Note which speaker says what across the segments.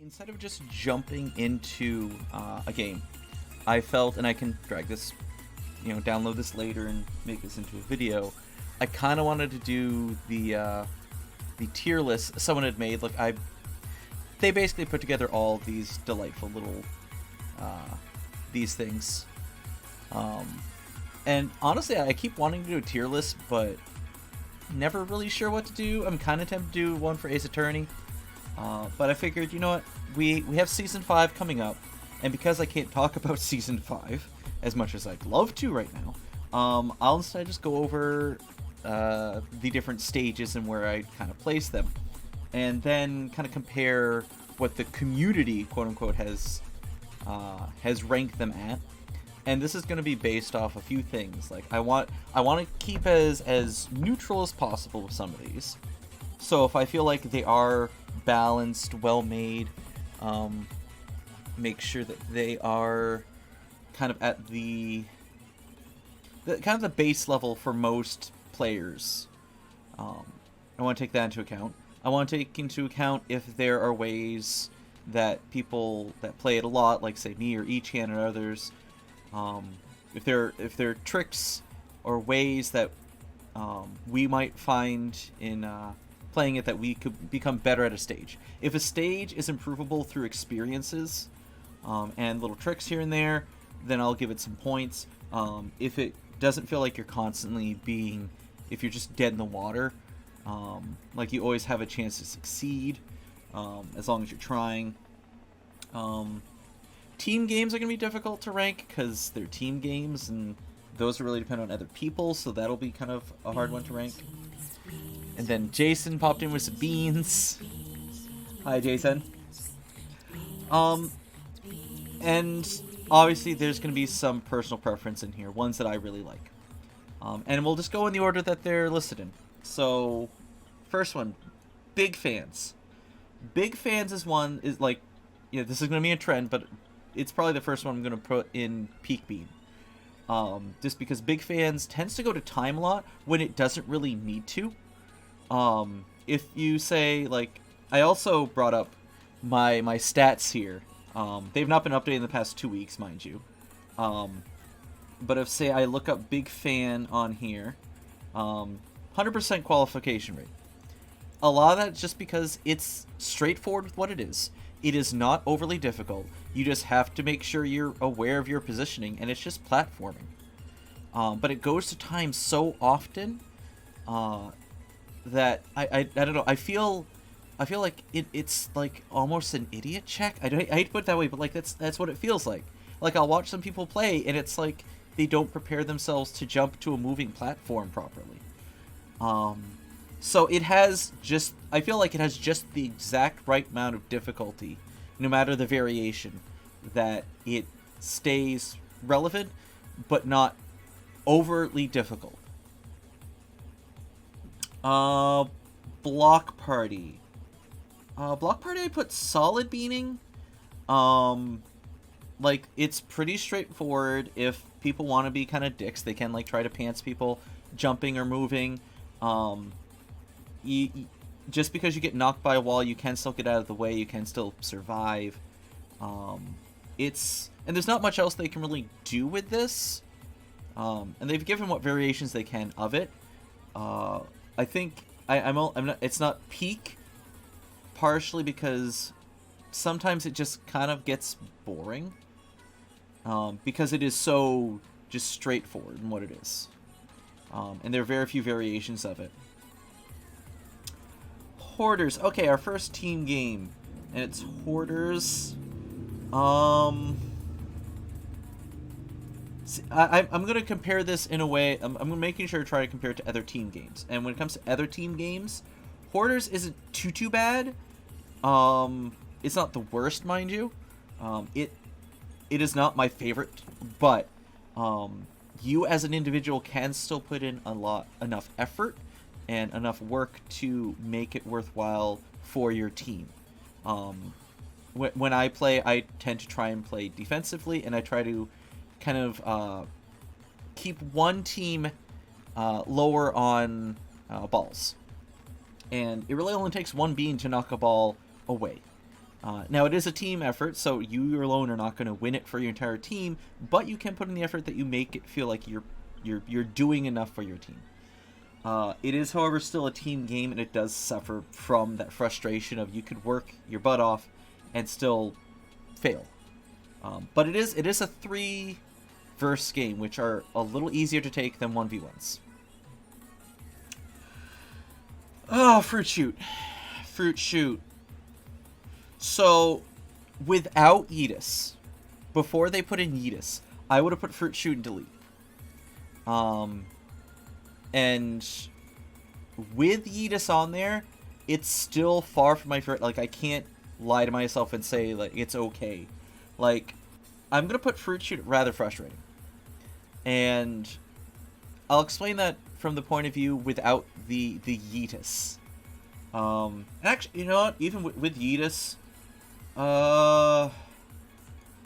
Speaker 1: Instead of just jumping into a game, I felt, and I can drag this, download this later and make this into a video. I kind of wanted to do the tier list someone had made. They basically put together all of these delightful little these things. And honestly, I keep wanting to do a tier list, but never really sure what to do. I'm kind of tempted to do one for Ace Attorney. But I figured, you know what, we have Season 5 coming up, and because I can't talk about Season 5 as much as I'd love to right now, I'll instead just go over the different stages and where I kind of place them, and then kind of compare what the community, quote-unquote, has ranked them at. And this is going to be based off a few things. Like, I want to keep as neutral as possible with some of these. So if I feel like they are balanced, well made, make sure that they are kind of at the kind of the base level for most players. I want to take that into account. I want to take into account if there are ways that people that play it a lot, like say me or Echan and others, if there are tricks or ways that we might find in playing it that we could become better at a stage. If a stage is improvable through experiences and little tricks here and there, then I'll give it some points. If it doesn't feel like you're constantly if you're just dead in the water, like you always have a chance to succeed, as long as you're trying. Team games are going to be difficult to rank because they're team games, and those really depend on other people, so that'll be kind of a hard one to rank. And then Jason popped in with some beans. Hi, Jason. And obviously there's going to be some personal preference in here, ones that I really like. And we'll just go in the order that they're listed in. So, first one, big fans. Big fans is like, this is going to be a trend, but it's probably the first one I'm going to put in Peak Bean. Just because big fans tends to go to time a lot when it doesn't really need to. If you say, like, I also brought up my stats here. They've not been updated in the past 2 weeks, mind you. But if, say, I look up big fan on here, 100% qualification rate. A lot of that's just because it's straightforward with what it is. It is not overly difficult. You just have to make sure you're aware of your positioning, and it's just platforming. But it goes to time so often that I don't know. I feel like it's like almost an idiot check. I hate to put it that way, but like that's what it feels like. Like, I'll watch some people play, and it's like they don't prepare themselves to jump to a moving platform properly. So I feel like it has just the exact right amount of difficulty, no matter the variation, that it stays relevant, but not overtly difficult. Block Party. Block Party, I put solid beaning. Like, it's pretty straightforward. If people want to be kind of dicks, they can, like, try to pants people jumping or moving. Just because you get knocked by a wall, you can still get out of the way. You can still survive. And there's not much else they can really do with this. And they've given what variations they can of it. I think I'm not. It's not peak, partially because sometimes it just kind of gets boring. Because it is so just straightforward in what it is. And there are very few variations of it. Hoarders. Okay, our first team game. And it's Hoarders. I'm going to compare this in a way. I'm making sure to try to compare it to other team games. And when it comes to other team games, Hoarders isn't too bad. It's not the worst, mind you. It is not my favorite, but you as an individual can still put in enough effort and enough work to make it worthwhile for your team. When I play, I tend to try and play defensively, and I try to kind of keep one team lower on balls. And it really only takes one bean to knock a ball away. Now it is a team effort, so you alone are not going to win it for your entire team, but you can put in the effort that you make it feel like you're doing enough for your team. It is, however, still a team game, and it does suffer from that frustration of you could work your butt off and still fail. But it is a 3 verse game, which are a little easier to take than 1v1s. Oh, Fruit Shoot. Fruit Shoot. So, without Yeetus, before they put in Yeetus, I would have put Fruit Shoot and Delete. And with Yeetus on there, it's still far from my favorite. Like, I can't lie to myself and say, like, it's okay. Like, I'm going to put Fruit Shoot rather frustrating. And I'll explain that from the point of view without the Yeetus. Actually, you know what? Even with Yeetus,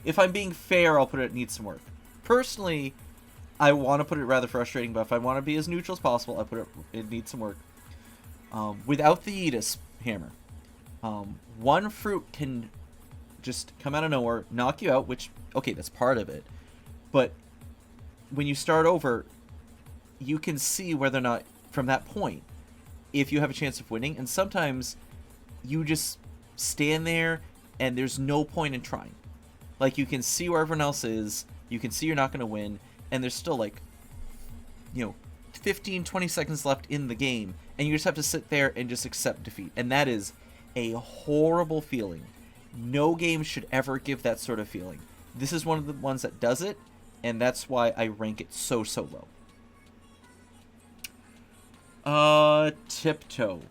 Speaker 1: if I'm being fair, I'll put it needs some work. Personally, I want to put it rather frustrating, but if I want to be as neutral as possible, I put it needs some work. Without the Yeetus hammer, one fruit can just come out of nowhere, knock you out, which, okay, that's part of it. But when you start over, you can see whether or not, from that point, if you have a chance of winning. And sometimes you just stand there and there's no point in trying. Like, you can see where everyone else is, you can see you're not going to win, and there's still, like, 15, 20 seconds left in the game, and you just have to sit there and just accept defeat. And that is a horrible feeling. No game should ever give that sort of feeling. This is one of the ones that does it, and that's why I rank it so low. Tiptoe.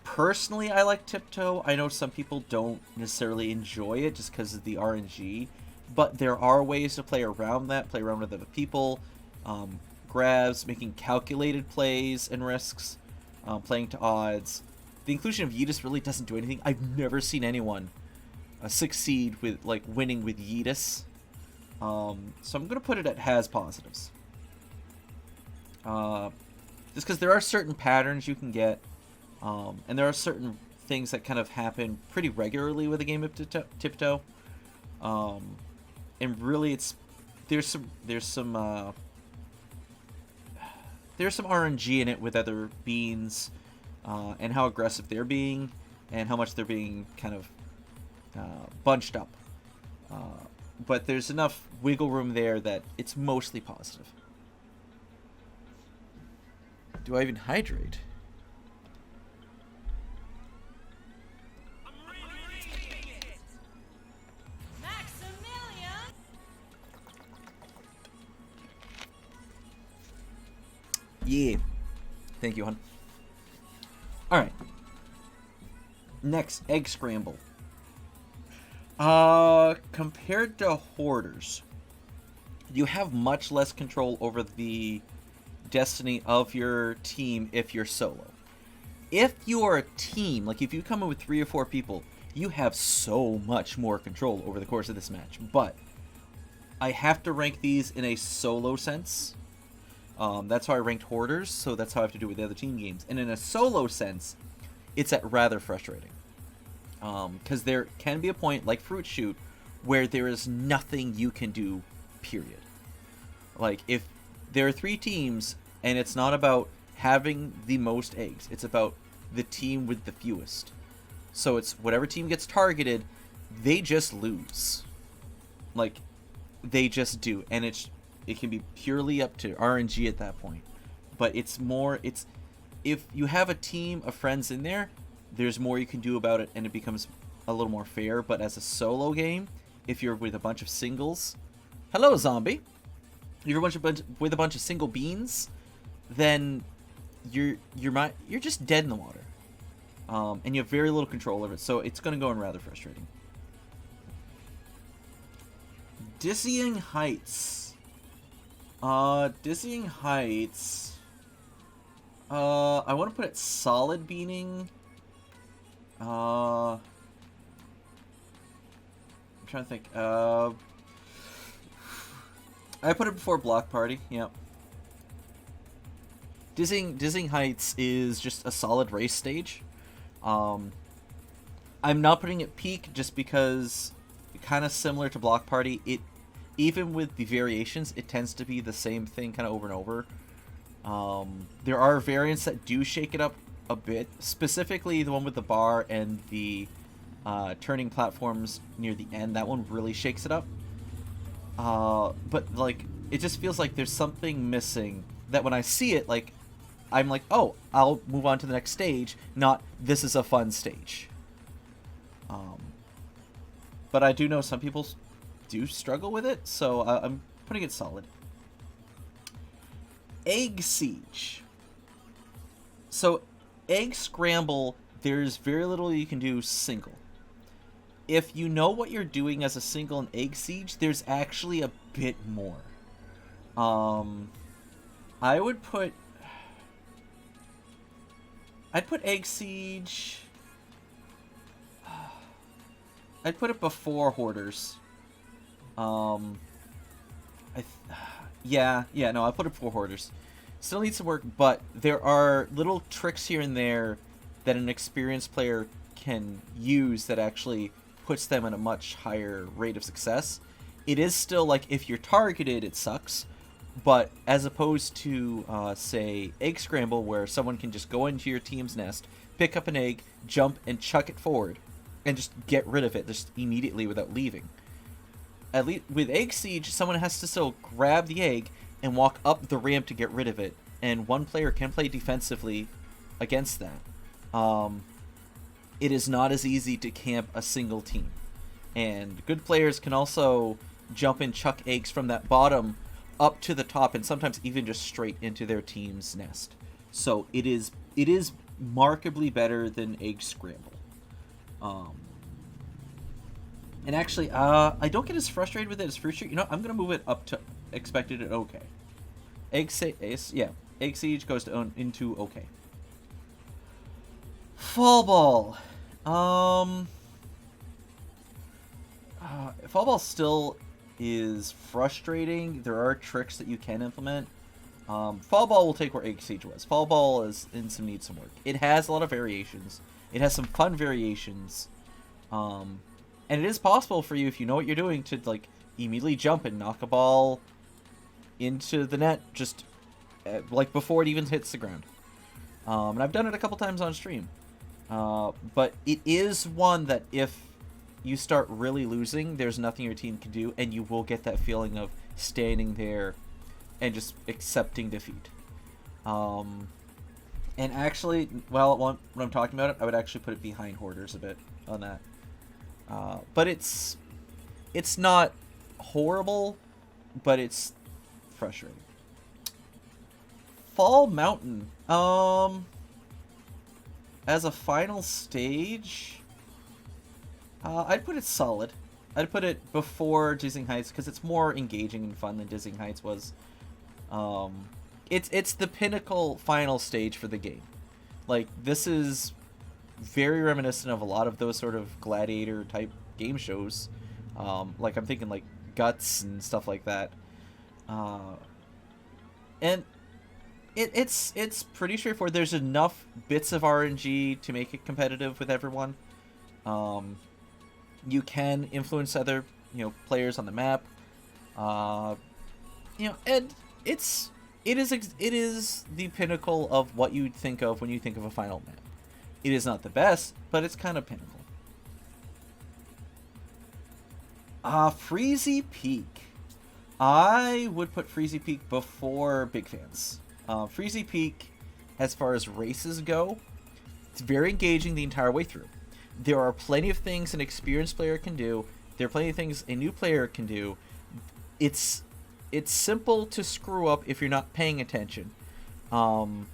Speaker 1: Personally, I like Tiptoe. I know some people don't necessarily enjoy it just because of the RNG, but there are ways to play around that, play around with other people, grabs, making calculated plays and risks, playing to odds. The inclusion of Yeetus really doesn't do anything. I've never seen anyone succeed with, like, winning with Yeetus. So I'm going to put it at has positives. Just because there are certain patterns you can get, and there are certain things that kind of happen pretty regularly with a game of Tiptoe. And really, there's some RNG in it with other beans, and how aggressive they're being, and how much they're being kind of bunched up. But there's enough wiggle room there that it's mostly positive. Do I even hydrate? Yeah. Thank you, hon. Alright. Next, Egg Scramble. Compared to Hoarders, you have much less control over the destiny of your team if you're solo. If you are a team, like if you come in with 3 or 4 people, you have so much more control over the course of this match. But I have to rank these in a solo sense. That's how I ranked Hoarders, so that's how I have to do it with the other team games. And in a solo sense, it's at rather frustrating. Because there can be a point, like Fruit Shoot, where there is nothing you can do, period. Like, if there are 3 teams, and it's not about having the most eggs, it's about the team with the fewest. So it's whatever team gets targeted, they just lose. Like, they just do. And it can be purely up to RNG at that point. But it's if you have a team of friends in there, there's more you can do about it, and it becomes a little more fair. But as a solo game, if you're with a bunch of singles, hello zombie, if you're with a bunch of single beans, then you're just dead in the water, and you have very little control over it. So it's going to go in rather frustrating. Dizzying Heights. Dizzying Heights. I want to put it solid beaning. I'm trying to think. I put it before Block Party. Yep. Dizzying Heights is just a solid race stage. I'm not putting it peak just because, kind of similar to Block Party, it even with the variations, it tends to be the same thing kind of over and over. There are variants that do shake it up a bit, specifically the one with the bar and the turning platforms near the end. That one really shakes it up. But like, it just feels like there's something missing that when I see it, like, I'm like, oh, I'll move on to the next stage, not this is a fun stage. But I do know some people do struggle with it, so I'm putting it solid. Egg Siege. So, Egg Scramble, there's very little you can do single. If you know what you're doing as a single in Egg Siege, there's actually a bit more. I would put... I'd put Egg Siege... I'd put it before Hoarders. Yeah, no, I put it before Hoarders. Still needs some work, but there are little tricks here and there that an experienced player can use that actually puts them at a much higher rate of success. It is still like, if you're targeted, it sucks. But as opposed to, say, Egg Scramble, where someone can just go into your team's nest, pick up an egg, jump, and chuck it forward, and just get rid of it just immediately without leaving. At least with Egg Siege, someone has to still grab the egg and walk up the ramp to get rid of it, and one player can play defensively against that. It is not as easy to camp a single team, and good players can also jump and chuck eggs from that bottom up to the top, and sometimes even just straight into their team's nest. So it is markedly better than Egg Scramble. And actually, I don't get as frustrated with it as Fruit Street. You know, I'm gonna move it up to expected at okay. Egg Siege goes to into okay. Fall Ball. Fall Ball still is frustrating. There are tricks that you can implement. Fall Ball will take where Egg Siege was. Fall Ball needs some work. It has a lot of variations. It has some fun variations. And it is possible for you, if you know what you're doing, to like immediately jump and knock a ball into the net just like before it even hits the ground. And I've done it a couple times on stream. But it is one that if you start really losing, there's nothing your team can do, and you will get that feeling of standing there and just accepting defeat. And actually, well, when I'm talking about it, I would actually put it behind Hoarders a bit on that. But it's not horrible, but it's frustrating. Fall Mountain. As a final stage, I'd put it solid. I'd put it before Dizzying Heights because it's more engaging and fun than Dizzying Heights was. It's the pinnacle final stage for the game. Like, this is very reminiscent of a lot of those sort of gladiator type game shows. Like, I'm thinking like Guts and stuff like that. And it's pretty straightforward. There's enough bits of RNG to make it competitive with everyone. You can influence other, players on the map. And it is the pinnacle of what you'd think of when you think of a final map. It is not the best, but it's kind of pinnacle. Freezy Peak. I would put Freezy Peak before Big Fans. Freezy Peak, as far as races go, it's very engaging the entire way through. There are plenty of things an experienced player can do. There are plenty of things a new player can do. It's simple to screw up if you're not paying attention. But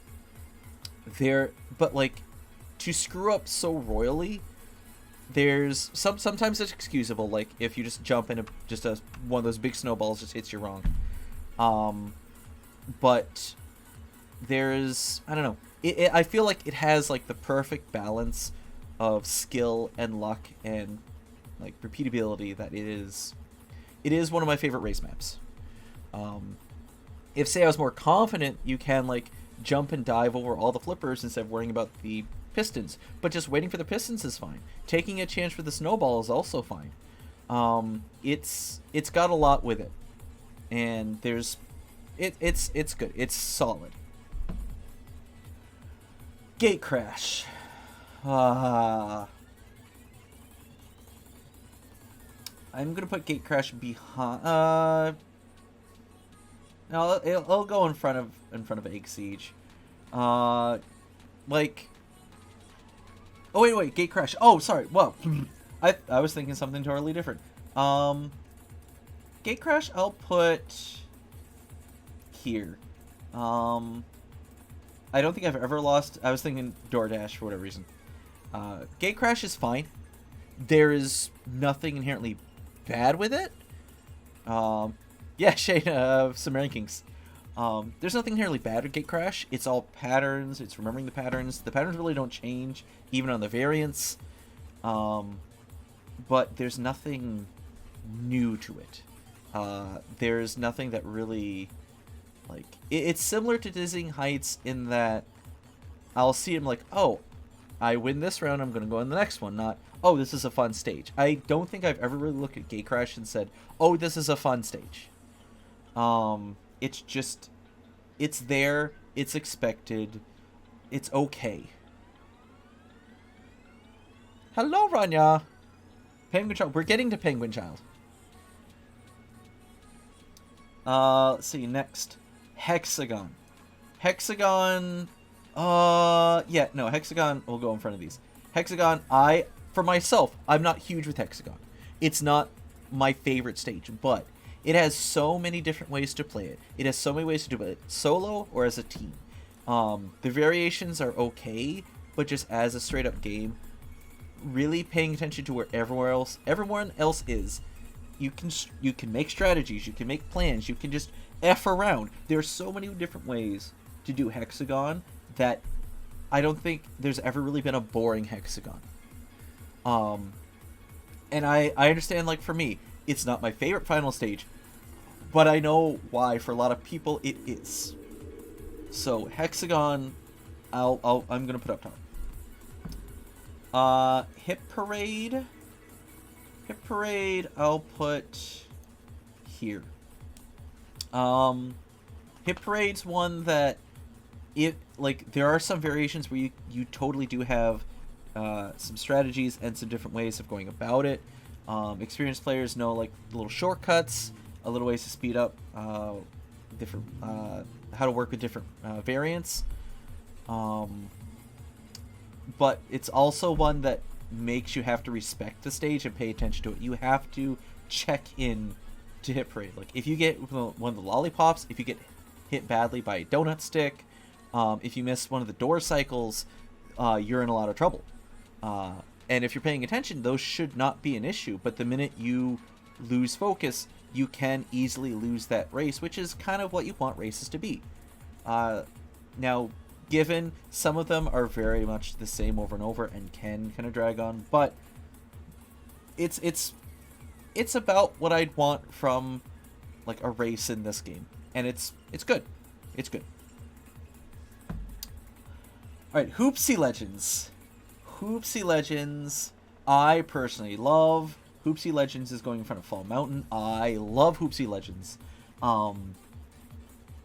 Speaker 1: like, to screw up so royally, there's sometimes it's excusable, like if you just jump and one of those big snowballs just hits you wrong. But there's, I don't know, I feel like it has like the perfect balance of skill and luck and like repeatability that it is one of my favorite race maps. If say I was more confident, you can like jump and dive over all the flippers instead of worrying about the pistons, but just waiting for the pistons is fine. Taking a chance for the snowball is also fine. It's got a lot with it, and it's good. It's solid. Gate Crash. I'm gonna put Gate Crash behind. No, it'll go in front of Egg Siege. Like. Oh wait, Gate Crash. Oh, sorry. Well, I was thinking something totally different. Gate Crash, I'll put here. I don't think I've ever lost. I was thinking DoorDash for whatever reason. Gate Crash is fine. There is nothing inherently bad with it. Yeah, Shane of some rankings. There's nothing inherently bad with Gate Crash. It's all patterns. It's remembering the patterns. The patterns really don't change, even on the variants. But there's nothing new to it. There's nothing that really, like, it's similar to Dizzying Heights in that I'll see him like, oh, I win this round, I'm going to go in the next one. Not, oh, this is a fun stage. I don't think I've ever really looked at Gate Crash and said, oh, this is a fun stage. It's just, it's there, it's expected, it's okay. Hello, Rania. Penguin Child. We're getting to Penguin Child. Let's see, next. Hexagon. Hexagon, yeah, no, Hexagon will go in front of these. Hexagon, for myself, I'm not huge with Hexagon. It's not my favorite stage, but it has so many different ways to play it. It has so many ways to do it, solo or as a team. The variations are okay, but just as a straight-up game, really paying attention to where everyone else is. You can make strategies, you can make plans, you can just F around. There are so many different ways to do Hexagon that I don't think there's ever really been a boring Hexagon. And I understand, like, for me, it's not my favorite final stage, but I know why for a lot of people it is. So Hexagon, I'm gonna put up top. Hit Parade, I'll put here. Hit Parade's one that there are some variations where you totally do have some strategies and some different ways of going about it. Experienced players know, like, little shortcuts, a little ways to speed up, different how to work with different variants. But it's also one that makes you have to respect the stage and pay attention to it. You have to check in to Hit Parade. Like, if you get one of the lollipops, if you get hit badly by a donut stick, if you miss one of the door cycles, you're in a lot of trouble. And if you're paying attention, those should not be an issue. But the minute you lose focus, you can easily lose that race, which is kind of what you want races to be. Now, given some of them are very much the same over and over and can kind of drag on, but it's about what I'd want from, like, a race in this game, and it's good. It's good. All right, Hoopsie Legends. Hoopsie Legends, I personally love. Hoopsie Legends is going in front of Fall Mountain. I love Hoopsie Legends.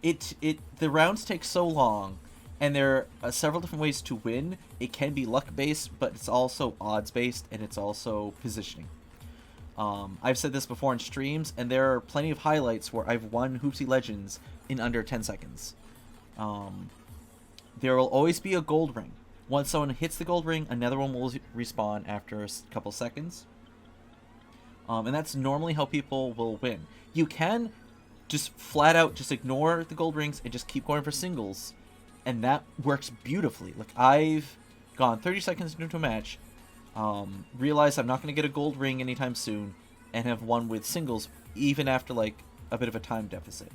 Speaker 1: The rounds take so long, and there are several different ways to win. It can be luck based, but it's also odds based, and it's also positioning. I've said this before in streams, and there are plenty of highlights where I've won Hoopsie Legends in under 10 seconds. There will always be a gold ring. Once someone hits the gold ring, another one will respawn after a couple seconds. And that's normally how people will win. You can just flat out just ignore the gold rings and just keep going for singles, and that works beautifully. Like, I've gone 30 seconds into a match, realized I'm not going to get a gold ring anytime soon, and have won with singles even after, like, a bit of a time deficit.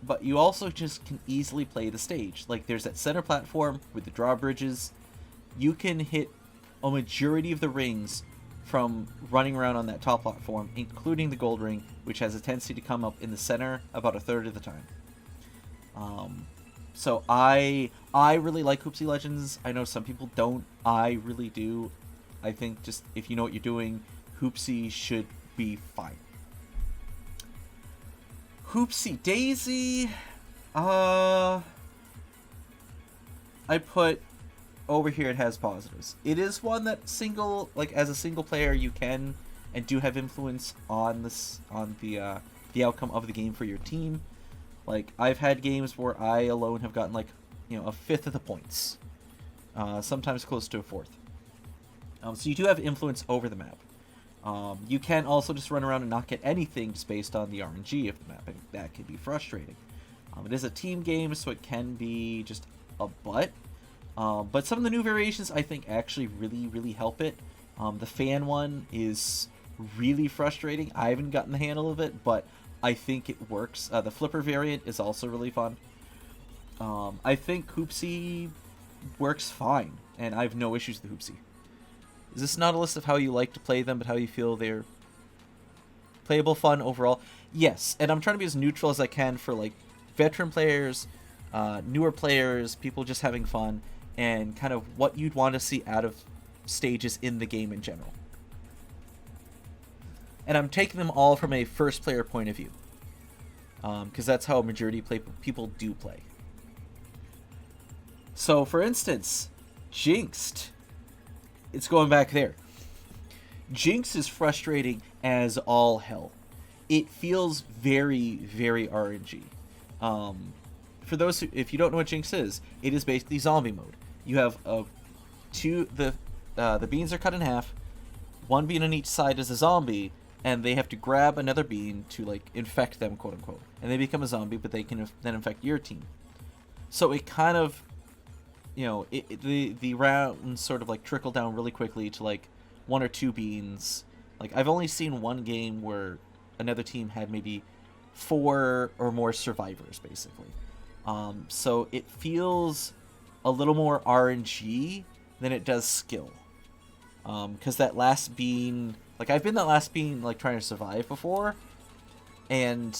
Speaker 1: But you also just can easily play the stage. Like, there's that center platform with the drawbridges. You can hit a majority of the rings from running around on that top platform, including the gold ring, which has a tendency to come up in the center about a third of the time. So I really like Hoopsie Legends. I know some people don't. I really do. I think just if you know what you're doing, Hoopsie should be fine. Hoopsie Daisy, I put over here. It has positives. It is one that as a single player you can and do have influence on the outcome of the game for your team. Like I've had games where I alone have gotten a fifth of the points, sometimes close to a fourth. So you do have influence over the map. You can also just run around and not get anything just based on the RNG of the map, and that can be frustrating. It is a team game, so it can be just a butt. But some of the new variations I think actually really, really help it. The fan one is really frustrating. I haven't gotten the handle of it, but I think it works. The flipper variant is also really fun. I think Hoopsie works fine, and I have no issues with Hoopsie. Is this not a list of how you like to play them, but how you feel they're playable, fun overall? Yes, and I'm trying to be as neutral as I can for veteran players, newer players, people just having fun, and kind of what you'd want to see out of stages in the game in general. And I'm taking them all from a first player point of view, because that's how a majority people do play. So, for instance, Jinxed. It's going back there. Jinx is frustrating as all hell. It feels very, very RNG. For those if you don't know what Jinx is, it is basically zombie mode. You have the beans are cut in half. One bean on each side is a zombie, and they have to grab another bean to infect them, quote unquote, and they become a zombie, but they can then infect your team. So it kind of the rounds sort of trickle down really quickly to one or two beans. I've only seen one game where another team had maybe 4 or more survivors, basically. So it feels a little more RNG than it does skill. Because that last bean, I've been that last bean trying to survive before, and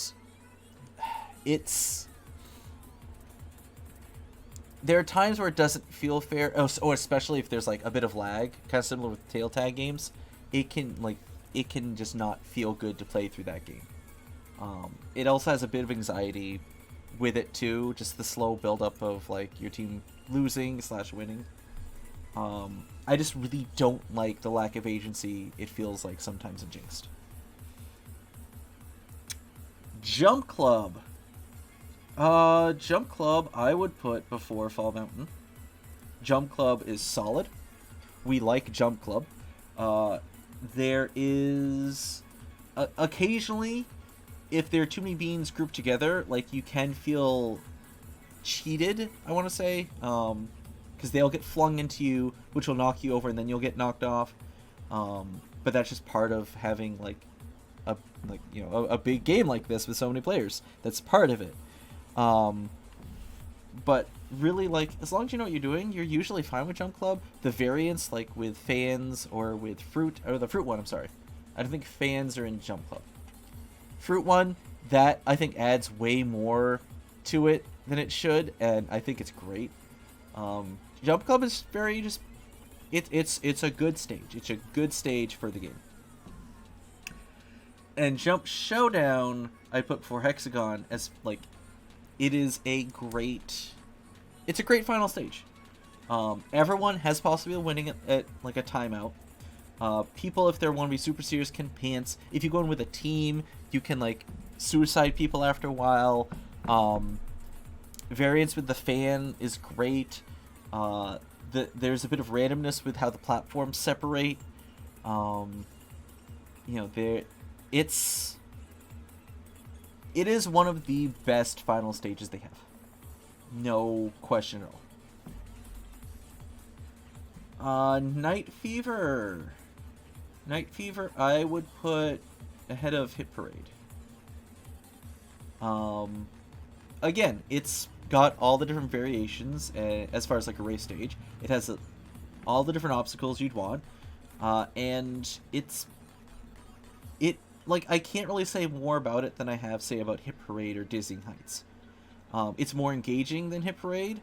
Speaker 1: there are times where it doesn't feel fair. Oh, especially if there's a bit of lag, kind of similar with tail tag games. It can just not feel good to play through that game. It also has a bit of anxiety with it too, just the slow build-up of your team losing / winning. I just really don't like the lack of agency it feels like sometimes in Jinxed. Jump Club. Jump Club I would put before Fall Mountain. Jump Club is solid. We like Jump Club. There is occasionally, if there are too many beans grouped together, you can feel cheated, I want to say, because they'll get flung into you, which will knock you over, and then you'll get knocked off. But that's just part of having a big game like this with so many players. That's part of it. But really, as long as you know what you're doing, you're usually fine with Jump Club. The variants, with fans or with fruit, or the fruit one, I'm sorry. I don't think fans are in Jump Club. Fruit one, that I think adds way more to it than it should, and I think it's great. Jump Club is very it's a good stage. It's a good stage for the game. And Jump Showdown, I put before Hexagon as it is a great final stage. Everyone has possibility of winning at a timeout. People, if they want to be super serious, can pants. If you go in with a team, you can suicide people after a while. Variance with the fan is great. There's a bit of randomness with how the platforms separate. It is one of the best final stages they have. No question at all. Night Fever. Night Fever I would put ahead of Hit Parade. Again, it's got all the different variations as far as a race stage. It has all the different obstacles you'd want. And I can't really say more about it than I have say about Hit Parade or Dizzying Heights. It's more engaging than Hit Parade,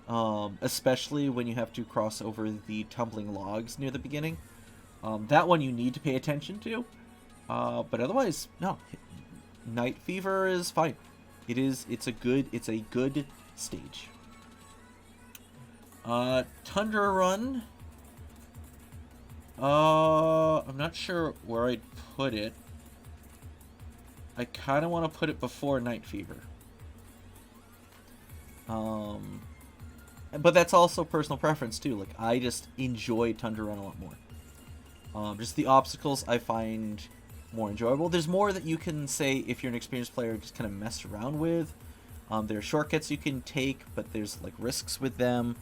Speaker 1: especially when you have to cross over the tumbling logs near the beginning. That one you need to pay attention to, but otherwise, no. Night Fever is fine. It's a good stage. Tundra Run. I'm not sure where I'd put it. I kind of want to put it before Night Fever. But that's also personal preference too. Like, I just enjoy Tundra Run a lot more. Just the obstacles I find more enjoyable. There's more that you can say if you're an experienced player, just kind of mess around with. There are shortcuts you can take, but there's like risks with them.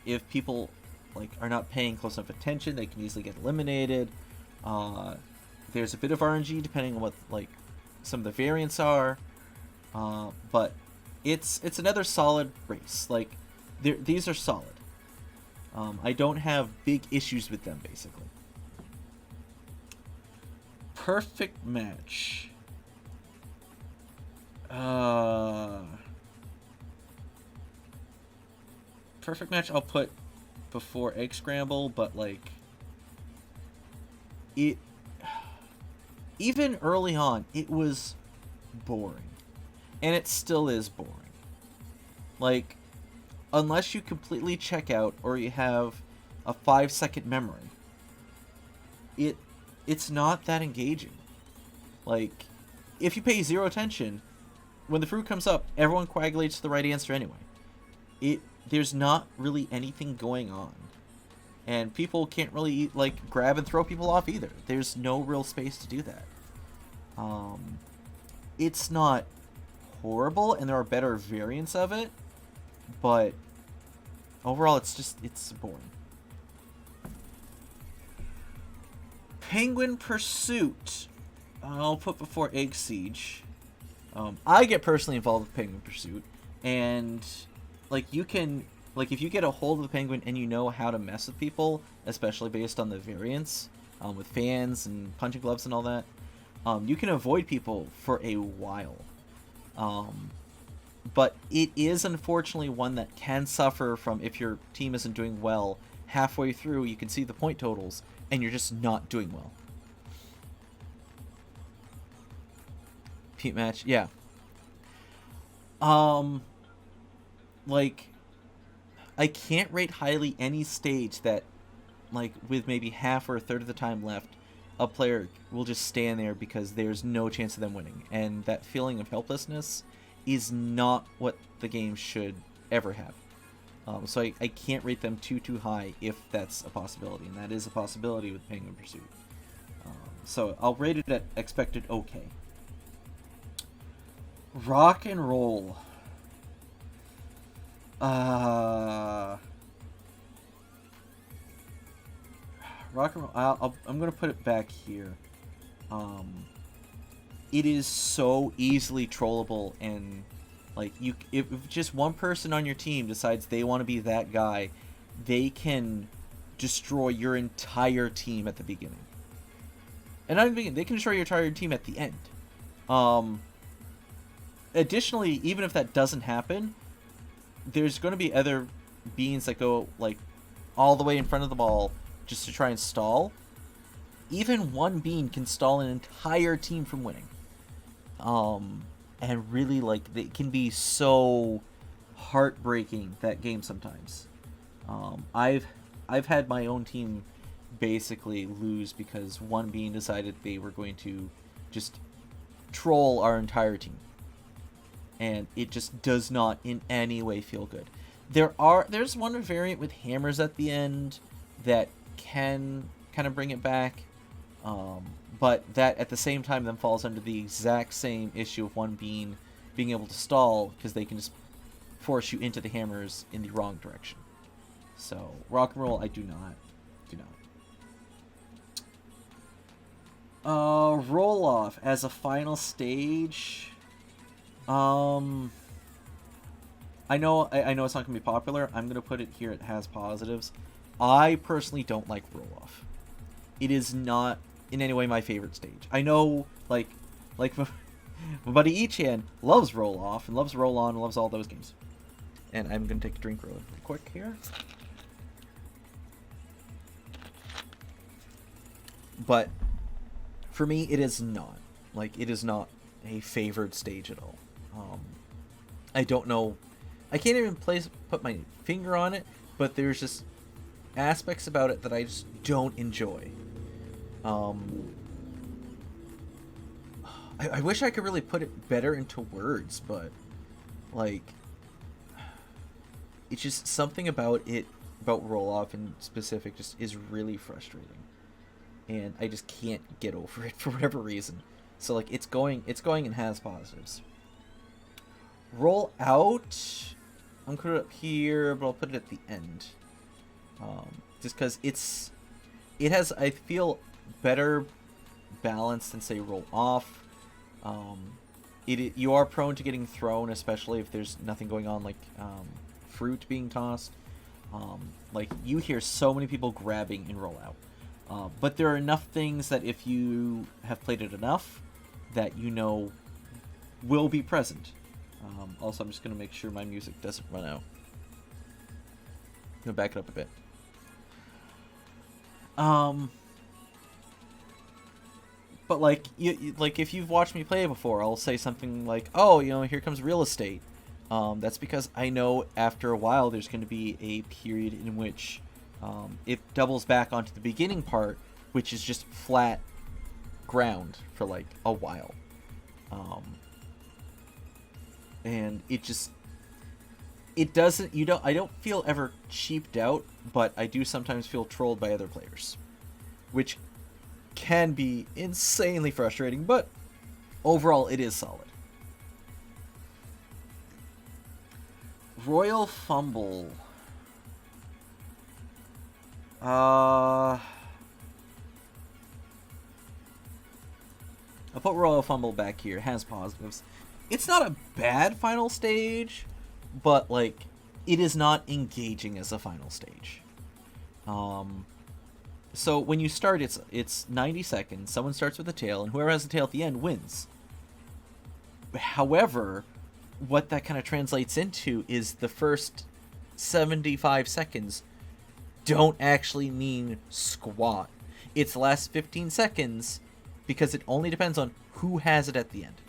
Speaker 1: If people like are not paying close enough attention, they can easily get eliminated. There's a bit of RNG depending on what like some of the variants are, but it's another solid race. Like these are solid. I don't have big issues with them basically. Perfect match. Perfect match I'll put before Egg Scramble, but like it even early on it was boring. And it still is boring. Like, unless you completely check out or you have a 5-second memory, it's not that engaging. Like, if you pay zero attention, when the fruit comes up, everyone coagulates the right answer anyway. There's not really anything going on. And people can't really, like, grab and throw people off either. There's no real space to do that. It's not horrible, and there are better variants of it, but overall it's boring. Penguin Pursuit I'll put before Egg Siege. I get personally involved with Penguin Pursuit, and like you can, like if you get a hold of the penguin and you know how to mess with people, especially based on the variants, with fans and punching gloves and all that, you can avoid people for a while. But it is unfortunately one that can suffer from, if your team isn't doing well, halfway through you can see the point totals and you're just not doing well. Pete match, yeah. Like, I can't rate highly any stage that, like, with maybe half or a third of the time left, a player will just stand there because there's no chance of them winning. And that feeling of helplessness is not what the game should ever have. So I can't rate them too high if that's a possibility. And that is a possibility with Penguin Pursuit. So I'll rate it at expected okay. Rock and Roll. Rock and Roll. I'm gonna put it back here. It is so easily trollable, and like if just one person on your team decides they want to be that guy, they can destroy your entire team at the beginning. And not even beginning, they can destroy your entire team at the end. Additionally, even if that doesn't happen, there's going to be other beans that go like all the way in front of the ball just to try and stall. Even one bean can stall an entire team from winning. And really, like, it can be so heartbreaking, that game sometimes. I've had my own team basically lose because one bean decided they were going to just troll our entire team. And it just does not in any way feel good. There's one variant with hammers at the end that can kind of bring it back. But that at the same time then falls under the exact same issue of one being able to stall because they can just force you into the hammers in the wrong direction. So Rock and Roll, I do not. Roll Off as a final stage. I know it's not gonna be popular. I'm gonna put it here. It has positives. I personally don't like Roll Off. It is not in any way my favorite stage. I know, like My buddy Ichan loves Roll Off and loves Roll On and loves all those games. And I'm going to take a drink really quick here. But for me, it is not. Like, it is not a favored stage at all. I don't know. I can't even put my finger on it, but there's just aspects about it that I just don't enjoy. I wish I could really put it better into words, but like, it's just something about it, about Roll Off in specific, just is really frustrating, and I just can't get over it for whatever reason. So like, it's going and has positives. Roll Out, I'm gonna put it up here, but I'll put it at the end, just because it has, I feel, better balance than say Roll Off. You are prone to getting thrown, especially if there's nothing going on, like fruit being tossed. Like, you hear so many people grabbing in Roll Out, but there are enough things that if you have played it enough, that you know will be present. Also, I'm just going to make sure my music doesn't run out. I'm going to back it up a bit. But like, like if you've watched me play before, I'll say something like, "Oh, here comes real estate." That's because I know after a while there's going to be a period in which it doubles back onto the beginning part, which is just flat ground for like a while. And it doesn't, I don't feel ever cheaped out, but I do sometimes feel trolled by other players, which can be insanely frustrating, but overall it is solid. Royal Fumble. I'll put Royal Fumble back here. It has positives. It's not a bad final stage, but like, it is not engaging as a final stage. So when you start, it's 90 seconds. Someone starts with a tail, and whoever has the tail at the end wins. However, what that kind of translates into is the first 75 seconds don't actually mean squat. It's the last 15 seconds because it only depends on who has it at the end.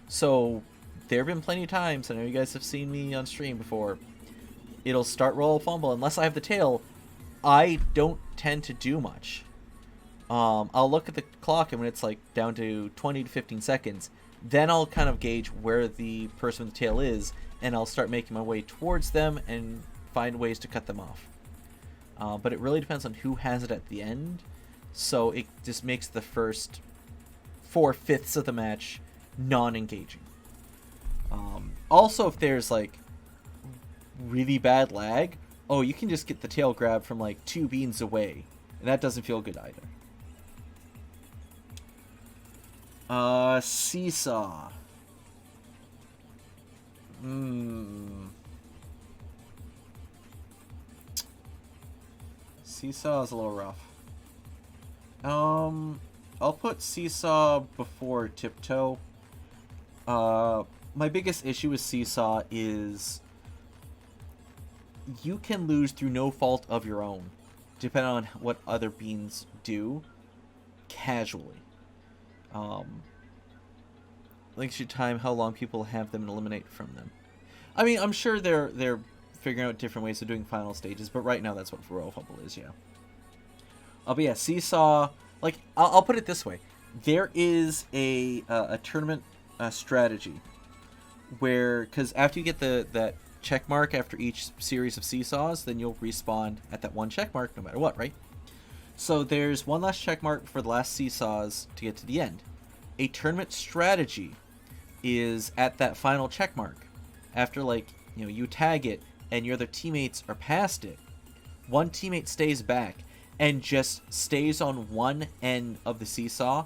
Speaker 1: So there have been plenty of times, I know you guys have seen me on stream before, it'll start Royal Fumble. Unless I have the tail, I don't tend to do much. I'll look at the clock, and when it's like down to 20 to 15 seconds, then I'll kind of gauge where the person with the tail is, and I'll start making my way towards them and find ways to cut them off. But it really depends on who has it at the end, so it just makes the first 4/5 of the match non-engaging. Also, if there's like really bad lag, you can just get the tail grab from like 2 beans away, and that doesn't feel good either. Seesaw. Seesaw is a little rough. I'll put Seesaw before Tiptoe. My biggest issue with Seesaw is you can lose through no fault of your own, depending on what other beans do, casually. Links your time, how long people have them, and eliminate from them. I mean, I'm sure they're figuring out different ways of doing final stages, but right now that's what Royal Fumble is, yeah. But yeah, Seesaw, like, I'll put it this way. There is a tournament strategy where, because after you get that check mark after each series of Seesaws, then you'll respawn at that one check mark no matter what, right? So there's one last check mark for the last Seesaws to get to the end. A tournament strategy is at that final check mark. After, like, you tag it and your other teammates are past it, one teammate stays back and just stays on one end of the seesaw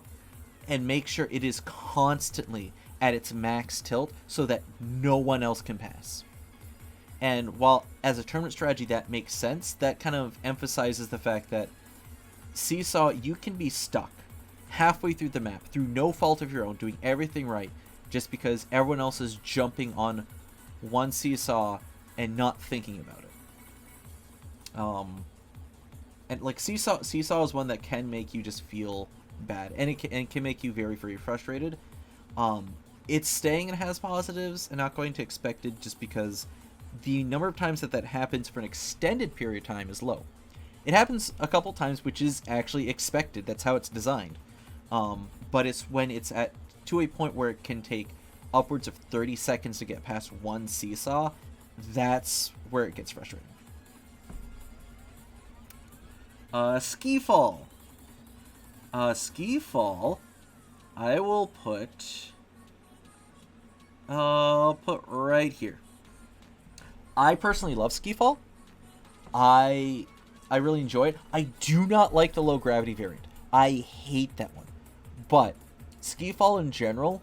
Speaker 1: and makes sure it is constantly at its max tilt so that no one else can pass. And while as a tournament strategy that makes sense, that kind of emphasizes the fact that Seesaw, you can be stuck halfway through the map through no fault of your own, doing everything right, just because everyone else is jumping on one seesaw and not thinking about it. And like seesaw is one that can make you just feel bad, and it can make you very, very frustrated. It's staying and has positives, and not going to expected, just because the number of times that happens for an extended period of time is low. It happens a couple times, which is actually expected. That's how it's designed. But it's when it's at to a point where it can take upwards of 30 seconds to get past one seesaw, that's where it gets frustrating. Ski fall. Ski fall, I will put... I'll put right here. I personally love ski fall. I really enjoy it. I do not like the low gravity variant. I hate that one. But ski fall in general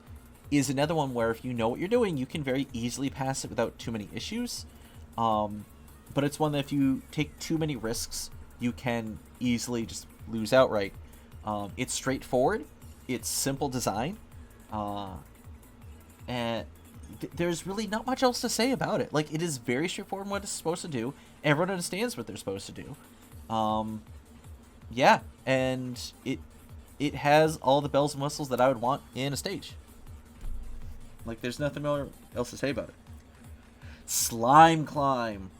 Speaker 1: is another one where if you know what you're doing, you can very easily pass it without too many issues. But it's one that if you take too many risks, you can easily just lose outright. It's straightforward. It's simple design. And there's really not much else to say about it. Like, it is very straightforward in what it's supposed to do. Everyone understands what they're supposed to do. Yeah, and it has all the bells and whistles that I would want in a stage. Like, there's nothing more else to say about it. Slime Climb.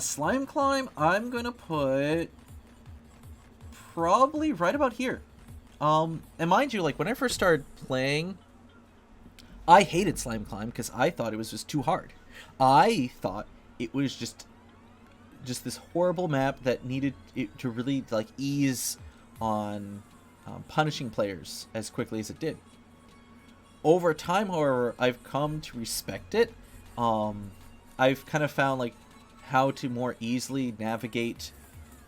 Speaker 1: Slime Climb, I'm gonna put probably right about here. And mind you, like, when I first started playing, I hated Slime Climb because I thought it was just too hard. I thought it was just this horrible map that needed it to really, like, ease on punishing players as quickly as it did. Over time, however, I've come to respect it. I've kind of found, like, how to more easily navigate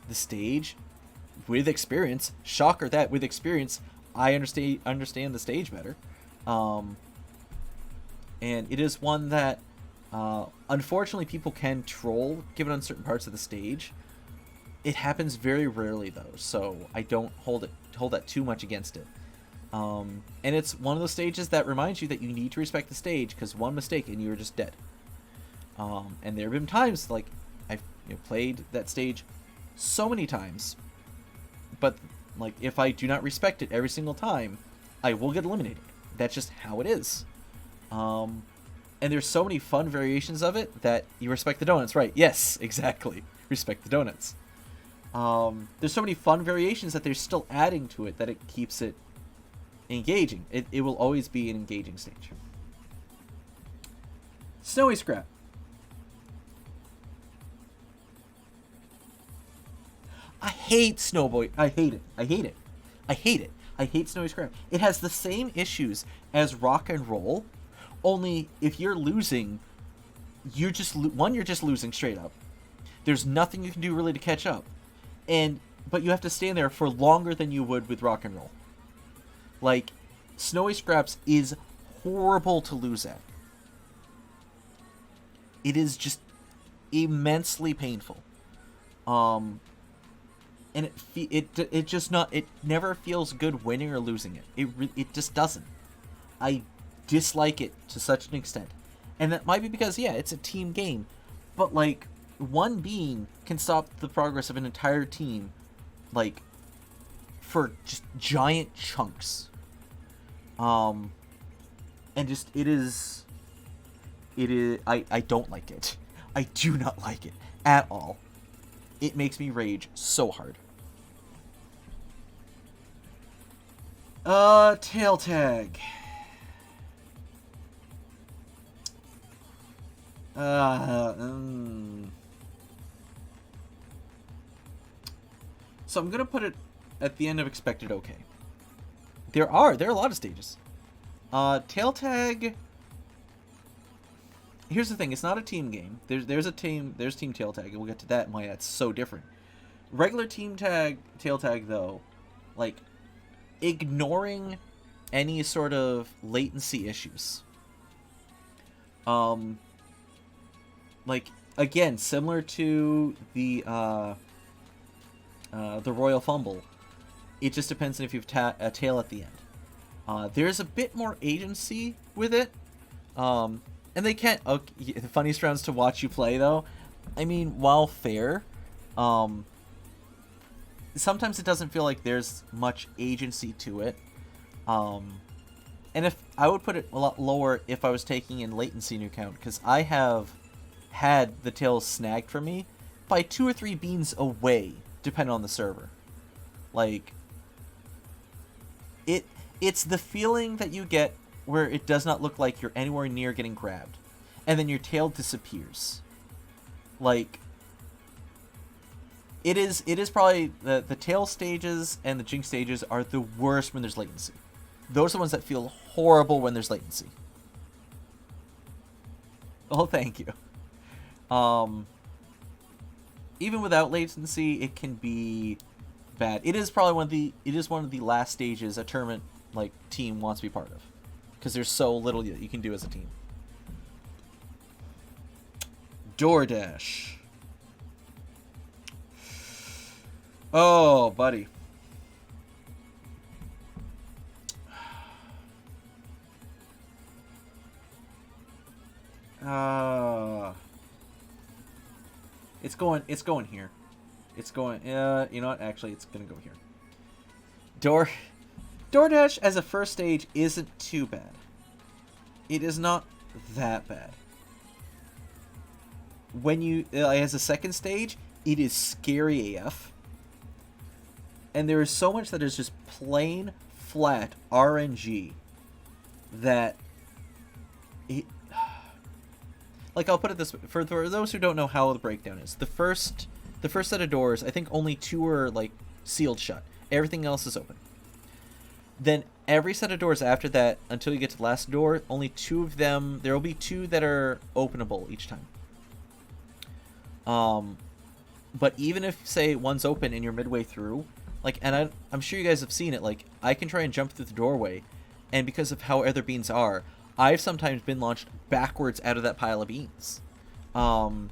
Speaker 1: the stage with experience. Shocker that with experience, I understand the stage better. And it is one that, unfortunately, people can troll given on certain parts of the stage. It happens very rarely, though, so I don't hold that too much against it. And it's one of those stages that reminds you that you need to respect the stage, because one mistake and you're just dead. And there have been times, like, I've played that stage so many times, but, like, if I do not respect it every single time, I will get eliminated. That's just how it is. And there's so many fun variations of it that you respect the donuts, right? Yes, exactly. Respect the donuts. There's so many fun variations that they're still adding to it that it keeps it engaging. It will always be an engaging stage. Snowy Scrap. I hate Snowboy. I hate it. I hate it. I hate it. I hate Snowy Scrap. It has the same issues as Rock and Roll, only if you're losing, you're just losing straight up. There's nothing you can do really to catch up, but you have to stand there for longer than you would with Rock and Roll. Like, Snowy Scraps is horrible to lose at. It is just immensely painful. And it never feels good winning or losing it. It just doesn't. I dislike it to such an extent. And that might be because, yeah, it's a team game. But, like, one being can stop the progress of an entire team, like, for just giant chunks. And just, I don't like it. I do not like it at all. It makes me rage so hard. Tail Tag. So I'm gonna put it at the end of expected okay. There are a lot of stages. Tail Tag. Here's the thing, it's not a team game. There's Team Tail Tag, and we'll get to that and why that's so different. Regular Tail Tag, though, like, ignoring any sort of latency issues. Like, again, similar to the Royal Fumble, it just depends on if you have a tail at the end. There's a bit more agency with it. And they can't. Okay, the funniest rounds to watch you play, though. I mean, while fair, sometimes it doesn't feel like there's much agency to it. And if I would put it a lot lower if I was taking in latency into account, because I have had the tails snagged for me by 2 or 3 beans away, depending on the server. Like, it's the feeling that you get where it does not look like you're anywhere near getting grabbed, and then your tail disappears. Like, it is probably the tail stages and the jinx stages are the worst when there's latency. Those are the ones that feel horrible when there's latency. Oh, thank you. Even without latency, it can be bad. It is probably one of the last stages a tournament like team wants to be part of, because there's so little that you can do as a team. DoorDash. Oh, buddy. It's going here. It's going, you know what? Actually, it's gonna go here. DoorDash as a first stage isn't too bad. It is not that bad. When you, as a second stage, it is scary AF. And there is so much that is just plain, flat RNG that it... Like, I'll put it this way. For those who don't know how the breakdown is, the first set of doors, I think only 2 are, like, sealed shut. Everything else is open. Then every set of doors after that, until you get to the last door, only 2 of them... There will be 2 that are openable each time. But even if, say, one's open and you're midway through, like, and I'm sure you guys have seen it, like, I can try and jump through the doorway, and because of how other beans are, I've sometimes been launched backwards out of that pile of beans. Or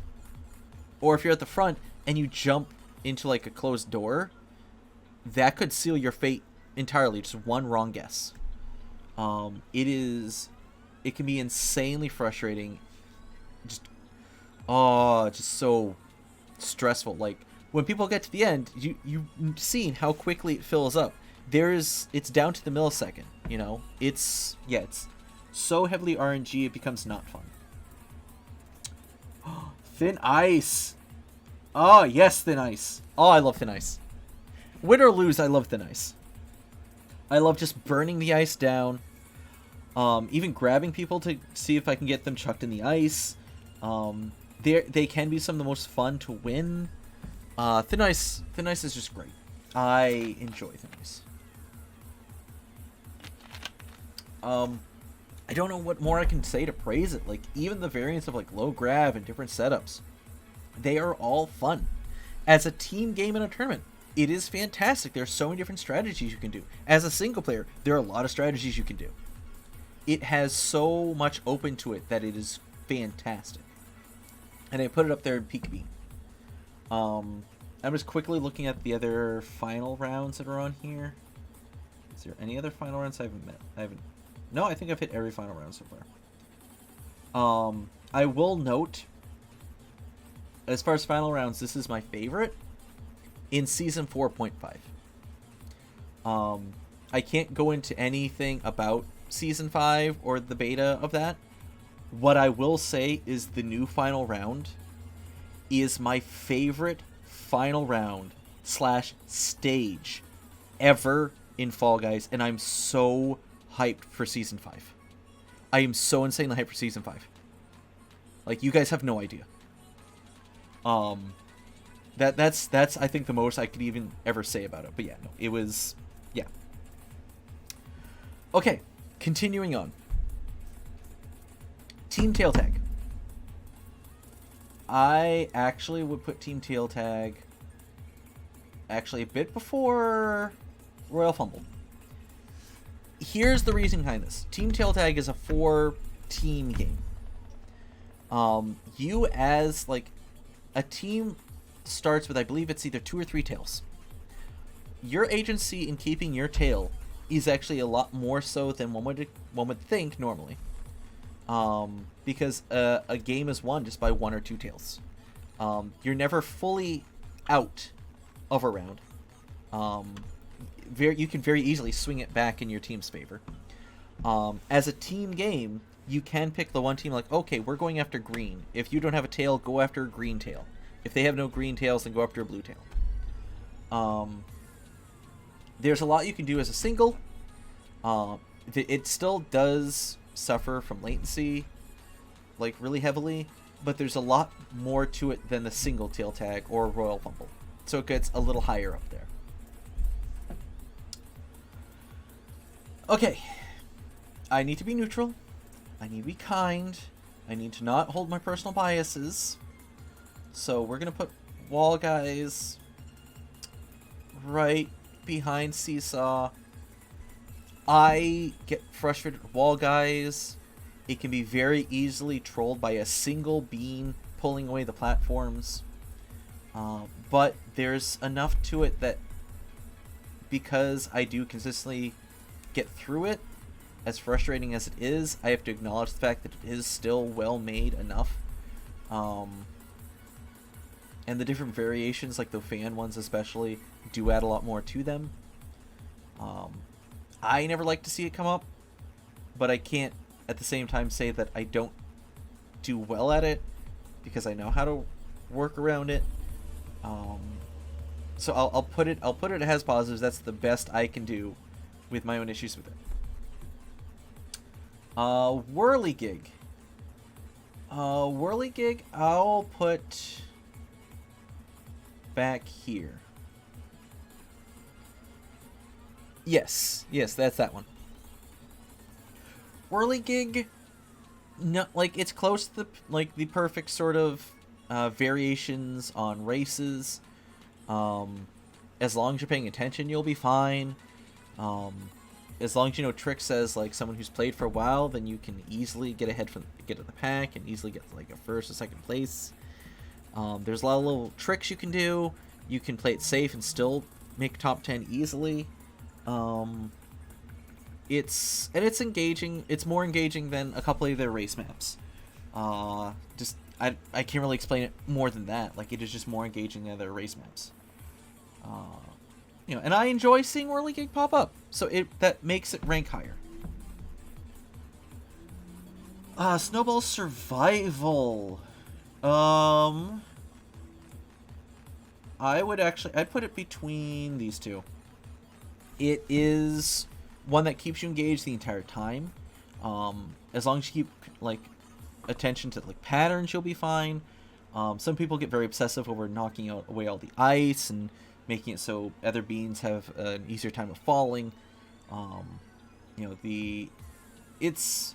Speaker 1: if you're at the front and you jump into, like, a closed door, that could seal your fate entirely. Just one wrong guess. It can be insanely frustrating. Just so stressful. Like, when people get to the end, you've seen how quickly it fills up. It's down to the millisecond, you know? It's so heavily RNG it becomes not fun. Thin Ice. Oh, yes, Thin Ice. Oh, I love Thin Ice. Win or lose, I love Thin Ice. I love just burning the ice down. Even grabbing people to see if I can get them chucked in the ice. They can be some of the most fun to win. Thin Ice is just great. I enjoy Thin Ice. I don't know what more I can say to praise it. Like, even the variants of, like, low grab and different setups, they are all fun. As a team game in a tournament, it is fantastic. There are so many different strategies you can do. As a single player, there are a lot of strategies you can do. It has so much open to it that it is fantastic. And I put it up there in Peak Bean. I'm just quickly looking at the other final rounds that are on here. Is there any other final rounds I haven't met? No, I think I've hit every final round so far. I will note, as far as final rounds, this is my favorite in Season 4.5. I can't go into anything about Season 5 or the beta of that. What I will say is the new final round is my favorite final round / stage ever in Fall Guys, and I'm so hyped for Season 5. I am so insanely hyped for Season 5. Like, you guys have no idea. That's I think the most I could even ever say about it. But yeah, no, it was, yeah. Okay, continuing on. Team Tail Tag. I actually would put Team Tail Tag actually a bit before Royal Fumble. Here's the reason behind this. Team Tail Tag is a 4-team game. You as, like, a team starts with, I believe it's either 2 or 3 tails. Your agency in keeping your tail is actually a lot more so than one would think normally. Because a game is won just by one or two tails. You're never fully out of a round. You can very easily swing it back in your team's favor. As a team game, you can pick the one team like, okay, we're going after green. If you don't have a tail, go after a green tail. If they have no green tails, then go after a blue tail. There's a lot you can do as a single. It still does suffer from latency, like really heavily, but there's a lot more to it than the single tail tag or Royal Fumble. So it gets a little higher up there. Okay. I need to be neutral. I need to be kind. I need to not hold my personal biases. So we're going to put Wall Guys right behind Seesaw. I get frustrated with Wall Guys. It can be very easily trolled by a single bean pulling away the platforms. But there's enough to it that because I do consistently get through it, as frustrating as it is, I have to acknowledge the fact that it is still well made enough. And the different variations, like the fan ones especially, do add a lot more to them. I never like to see it come up, but I can't at the same time say that I don't do well at it, because I know how to work around it. So I'll put it as positives. That's the best I can do with my own issues with it. Whirligig. Whirligig, I'll put back here. Yes, that's that one. Whirligig, no, like it's close to the perfect sort of variations on races. As long as you're paying attention, you'll be fine. As long as you know tricks as like someone who's played for a while, then you can easily get to the pack and easily get like a first or second place. There's a lot of little tricks you can do. You can play it safe and still make top 10 easily. It's engaging. It's more engaging than a couple of their race maps. I can't really explain it more than that. Like, it is just more engaging than their race maps. And I enjoy seeing Whirligig pop up, so that makes it rank higher. Snowball Survival. I'd put it between these two. It is one that keeps you engaged the entire time. As long as you keep attention to patterns, you'll be fine. Some people get very obsessive over knocking away all the ice and making it so other beans have an easier time of falling. It's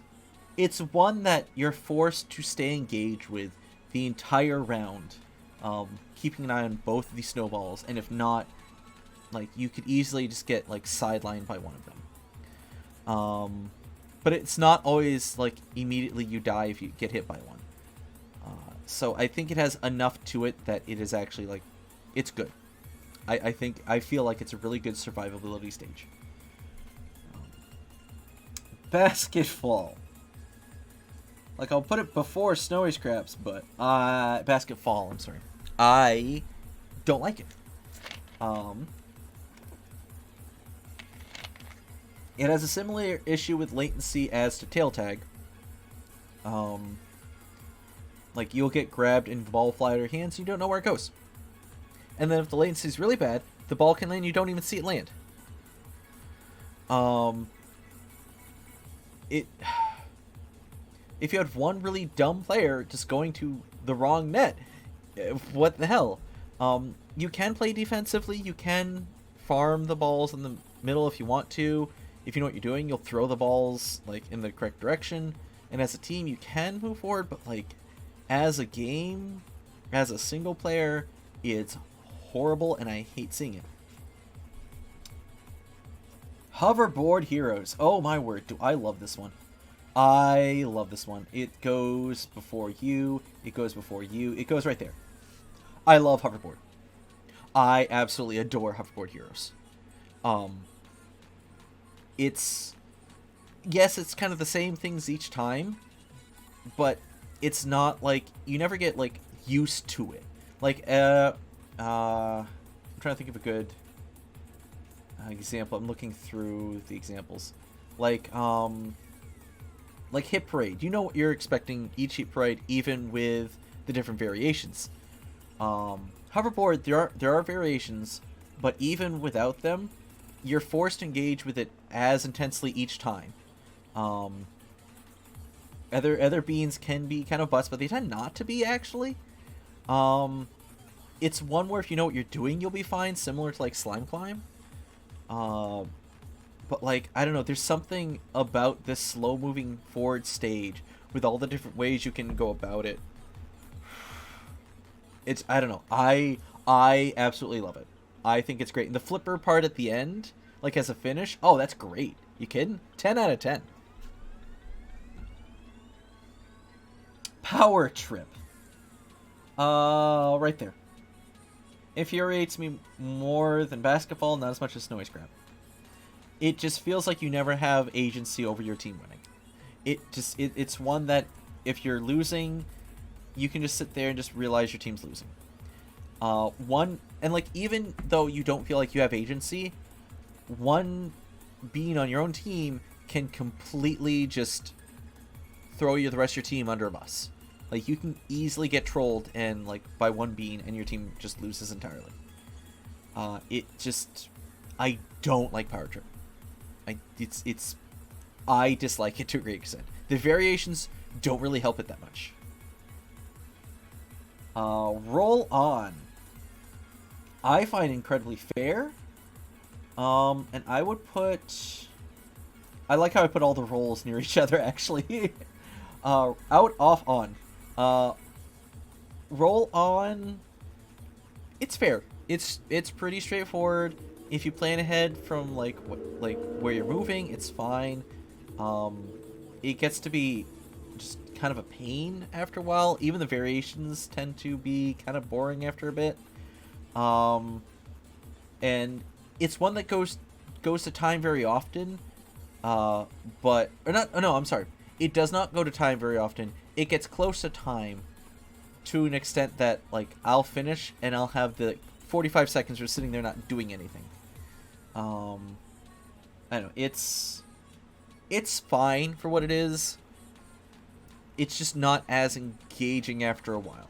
Speaker 1: one that you're forced to stay engaged with the entire round, keeping an eye on both of these snowballs, and if not, you could easily just get sidelined by one of them. But it's not always immediately you die if you get hit by one. So I think it has enough to it that it is actually it's good. I feel like it's a really good survivability stage. Basketfall. I'll put it before Snowy Scraps, but Basketfall, I'm sorry. I don't like it. It has a similar issue with latency as to Tail Tag. You'll get grabbed and the ball will fly out of your hands, you don't know where it goes. And then if the latency is really bad, the ball can land, you don't even see it land. If you had one really dumb player just going to the wrong net, what the hell? You can play defensively, you can farm the balls in the middle if you want to. If you know what you're doing, you'll throw the balls in the correct direction. And as a team, you can move forward, but as a game, as a single player, it's horrible, and I hate seeing it. Hoverboard Heroes. Oh my word, do I love this one. I love this one. It goes before you. It goes before you. It goes right there. I love Hoverboard. I absolutely adore Hoverboard Heroes. it's, yes, it's kind of the same things each time, but it's not like, you never get like used to it. Like I'm trying to think of a good example. I'm looking through the examples. Like Hit Parade. You know what you're expecting each Hit Parade, even with the different variations. Hoverboard, there are variations, but even without them, you're forced to engage with it as intensely each time. Other beans can be kind of butts, but they tend not to be, actually. It's one where if you know what you're doing, you'll be fine, similar to like Slime Climb. But like, I don't know, there's something about this slow moving forward stage with all the different ways you can go about it. It's, I don't know, I absolutely love it. I think it's great. And the flipper part at the end, like as a finish, oh, that's great. You kidding? 10 out of 10. Power Trip. Right there. Infuriates me more than basketball, not as much as Snow Ice Grab. It just feels like you never have agency over your team winning. It's one that if you're losing, you can just sit there and just realize your team's losing. And like, even though you don't feel like you have agency, one being on your own team can completely just throw the rest of your team under a bus. Like, you can easily get trolled and like by one bean and your team just loses entirely. I don't like Power Trip. I dislike it to a great extent. The variations don't really help it that much. Roll On. I find incredibly fair. And I would put... I like how I put all the rolls near each other, actually. Out, off, on. Roll On... It's fair. It's pretty straightforward. If you plan ahead from like where you're moving, it's fine. It gets to be just kind of a pain after a while. Even the variations tend to be kind of boring after a bit. And it's one that goes to time very often. But or not. Oh, no, I'm sorry. It does not go to time very often. It gets close to time to an extent that like I'll finish and I'll have the 45 seconds of sitting there not doing anything. I don't know. It's fine for what it is. It's just not as engaging after a while.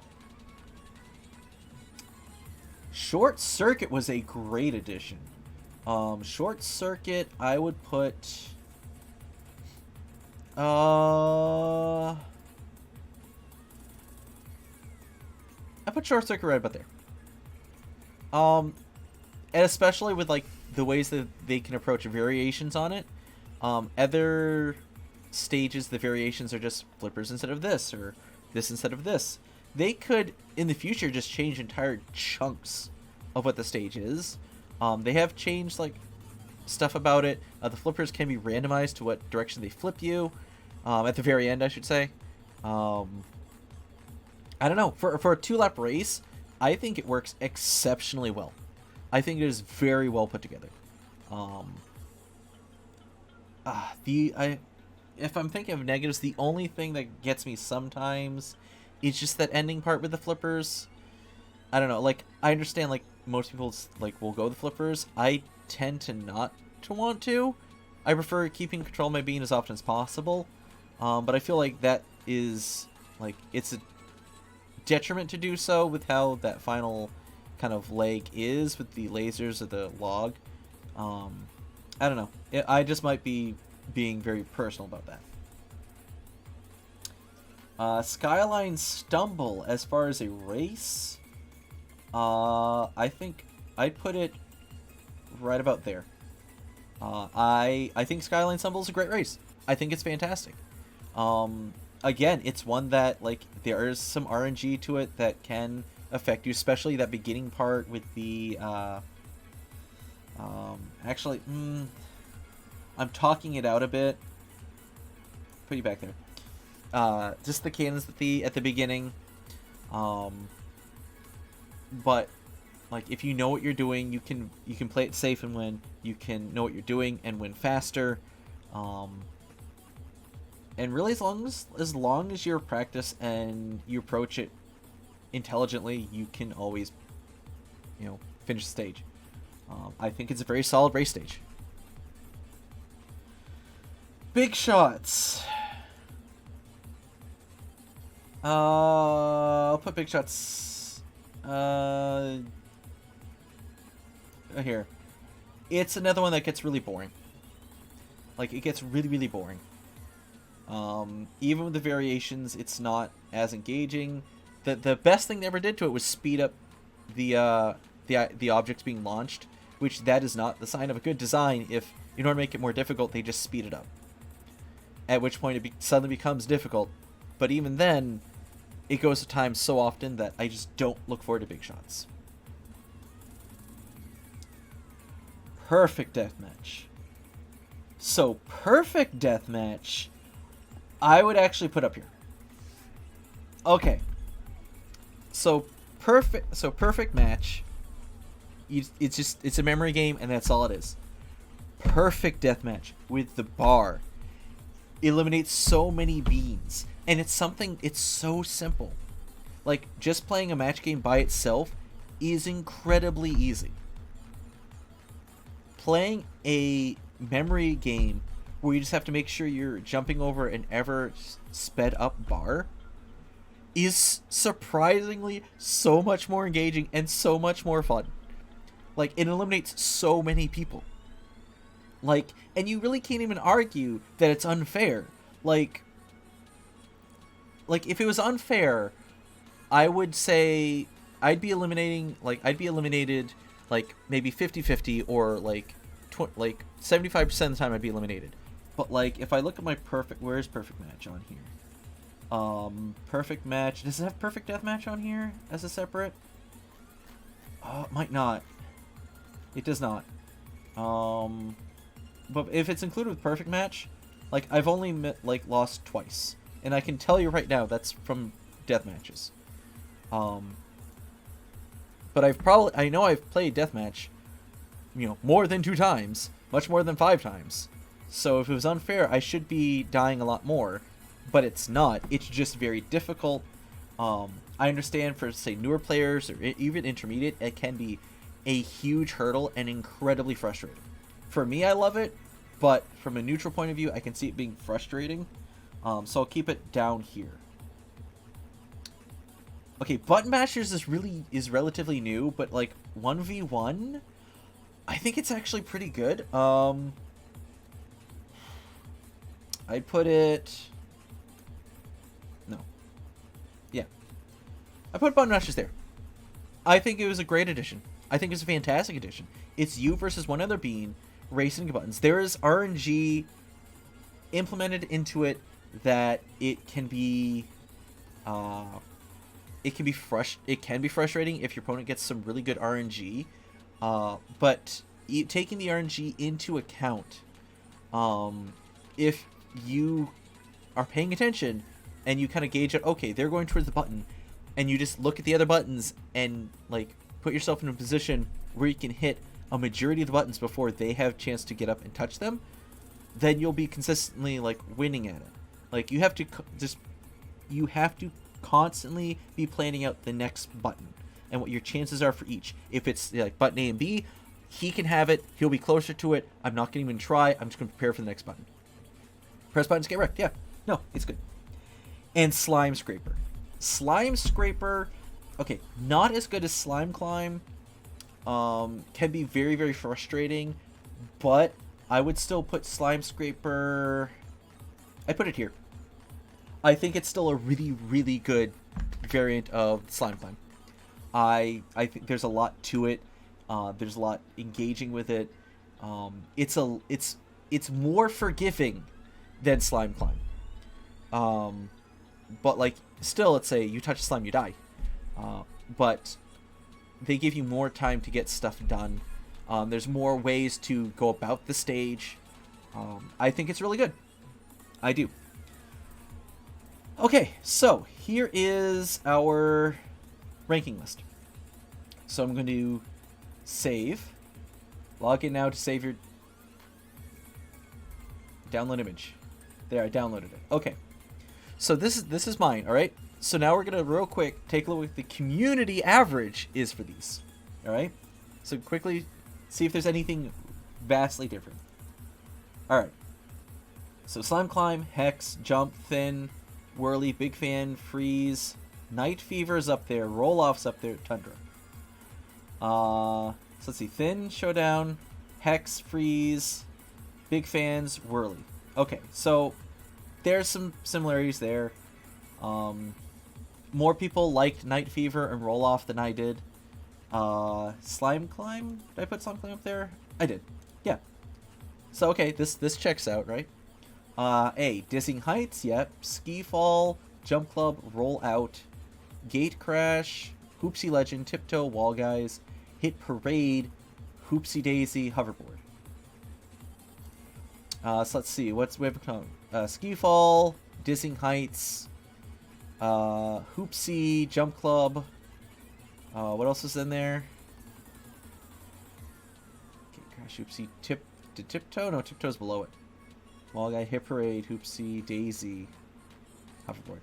Speaker 1: Short Circuit was a great addition. Short Circuit, I would put... I put Short Circuit right about there. And especially with like the ways that they can approach variations on it. Other stages, the variations are just flippers instead of this, or this instead of this. They could, in the future, just change entire chunks of what the stage is. They have changed like stuff about it. The flippers can be randomized to what direction they flip you. At the very end, I should say. I don't know. For a 2-lap race, I think it works exceptionally well. I think it is very well put together. If I'm thinking of negatives, the only thing that gets me sometimes is just that ending part with the flippers. I don't know. Like, I understand, like, most people, like, will go the flippers. I tend to not to want to. I prefer keeping control of my bean as often as possible. But I feel like that is, like, it's a detriment to do so with how that final kind of leg is with the lasers of the log. I don't know. I just might be being very personal about that. Skyline Stumble, as far as a race, I think I'd put it right about there. I think Skyline Stumble is a great race. I think it's fantastic. Again, it's one that, like, there is some RNG to it that can affect you, especially that beginning part with the, actually, I'm talking it out a bit. Put you back there. Just the cannons at the beginning. But, Like, if you know what you're doing, you can play it safe and win. You can know what you're doing and win faster. And really, as long as you practice and you approach it intelligently, you can always, finish the stage. I think it's a very solid race stage. Big shots. I'll put big shots. Here. It's another one that gets really boring. Like, it gets really, really boring. Even with the variations, it's not as engaging. The best thing they ever did to it was speed up the objects being launched, which that is not the sign of a good design. If in order to make it more difficult, they just speed it up. At which point it suddenly becomes difficult. But even then, it goes to time so often that I just don't look forward to big shots. Perfect Deathmatch. So, Perfect Deathmatch, I would actually put up here. Okay. So, Perfect Match, it's a memory game, and that's all it is. Perfect Deathmatch with the bar eliminates so many beans, and it's so simple. Like, just playing a match game by itself is incredibly easy. Playing a memory game where you just have to make sure you're jumping over an ever sped up bar is surprisingly so much more engaging and so much more fun. Like, it eliminates so many people. Like, and you really can't even argue that it's unfair. Like if it was unfair, I would say I'd be eliminated like maybe 50-50, or like 75% of the time I'd be eliminated. But like, if I look at my where's Perfect Match on here? Perfect Match, does it have Perfect Deathmatch on here as a separate? Oh, it might not. It does not. But if it's included with Perfect Match, like, I've only lost twice, and I can tell you right now that's from death matches. But I know I've played deathmatch, more than 2 times, much more than 5 times. So if it was unfair, I should be dying a lot more, but it's not. It's just very difficult. I understand for, say, newer players or even intermediate, it can be a huge hurdle and incredibly frustrating. For me, I love it, but from a neutral point of view, I can see it being frustrating. So I'll keep it down here. Okay, Button Mashers is relatively new, but like 1v1, I think it's actually pretty good. I'd put it... No. Yeah. I put Button Mashers there. I think it was a great addition. I think it's a fantastic addition. It's you versus one other being racing buttons. There is RNG implemented into it that it can be frustrating if your opponent gets some really good RNG, but taking the RNG into account, if you are paying attention and you kind of gauge it, okay, they're going towards the button, and you just look at the other buttons and like put yourself in a position where you can hit a majority of the buttons before they have a chance to get up and touch them, then you'll be consistently like winning at it. Like, you have to constantly be planning out the next button and what your chances are for each. If it's like button A and B, he can have it, he'll be closer to it, I'm not going to even try, I'm just going to prepare for the next button. Press buttons, get wrecked. Yeah, no, it's good. And Slime Scraper. Slime Scraper, okay, not as good as Slime Climb. Can be very, very frustrating, but I would still put Slime Scraper... I put it here. I think it's still a really, really good variant of Slime Climb. I think there's a lot to it. There's a lot engaging with it. It's more forgiving than Slime Climb. But like, still, let's say you touch slime, you die. But they give you more time to get stuff done. There's more ways to go about the stage. I think it's really good. I do. Okay, so here is our ranking list. So I'm going to save. Log in now to save your download image. There, I downloaded it. Okay. So this is mine, all right? So now we're going to real quick take a look at what the community average is for these. All right? So quickly see if there's anything vastly different. All right. So Slime Climb, Hex, Jump, Thin, Whirly, Big Fan, Freeze, Night Fever's up there, Roll Off's up there, Tundra. So let's see, Thin, Showdown, Hex, Freeze, Big Fans, Whirly. Okay, so there's some similarities there. More people liked Night Fever and Roll Off than I did. Slime Climb? Did I put Slime Climb up there? I did. Yeah. So okay, this checks out, right? Dizzying Heights, yep. Ski Fall, Jump Club, Roll Out, Gate Crash, Hoopsie Legend, Tiptoe, Wall Guys, Hit Parade, Hoopsie Daisy, Hoverboard. So let's see, we have become? Ski Fall, Dizzying Heights, Hoopsie, Jump Club. What else is in there? Gate Crash, Hoopsie, Tiptoe? No, Tiptoe's below it. Wall Guy, Hit Parade, Hoopsie, Daisy, Hoverboard.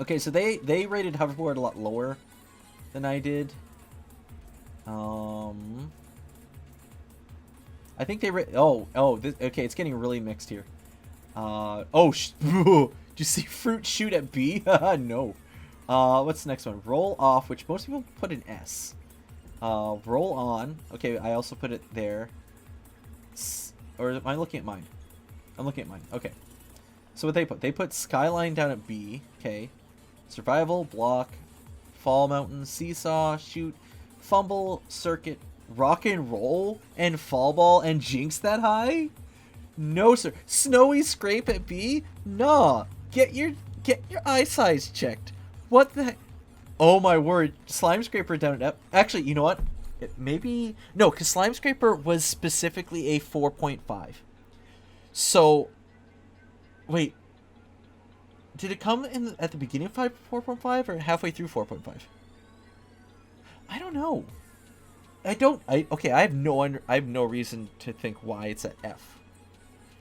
Speaker 1: Okay, so they rated Hoverboard a lot lower than I did. I think they okay, it's getting really mixed here. Did you see Fruit Shoot at B? No. What's the next one? Roll Off, which most people put an S. Roll On. Okay, I also put it there. Or am I looking at mine? I'm looking at mine. Okay. So what they put? They put Skyline down at B. Okay. Survival, Block, Fall Mountain, Seesaw, Shoot, Fumble, Circuit, Rock and Roll, and Fall Ball, and Jinx that high? No, sir. Snowy Scrape at B? Nah. Get your eye size checked. What the heck? Oh my word. Slime Scraper down at F. Actually, you know what? Maybe... No, because Slime Scraper was specifically a 4.5. So... Wait. Did it come in at the beginning of 4.5 or halfway through 4.5? I don't know. I have no reason to think why it's at F.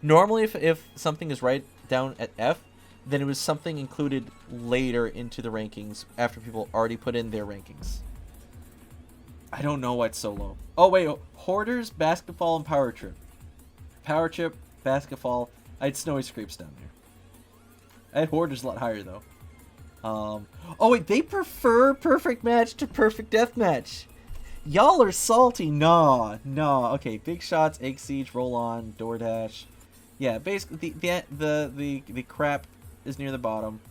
Speaker 1: Normally, if something is right down at F, then it was something included later into the rankings after people already put in their rankings. I don't know why it's so low. Oh, wait. Hoarders, Basketball, and Power Trip. Power Trip, Basketball. I had Snowy Scrapes down there. I had Hoarders a lot higher, though. Oh, wait. They prefer Perfect Match to Perfect Deathmatch. Y'all are salty. Nah. Okay, Big Shots, Egg Siege, Roll On, DoorDash. Yeah, basically, the crap is near the bottom.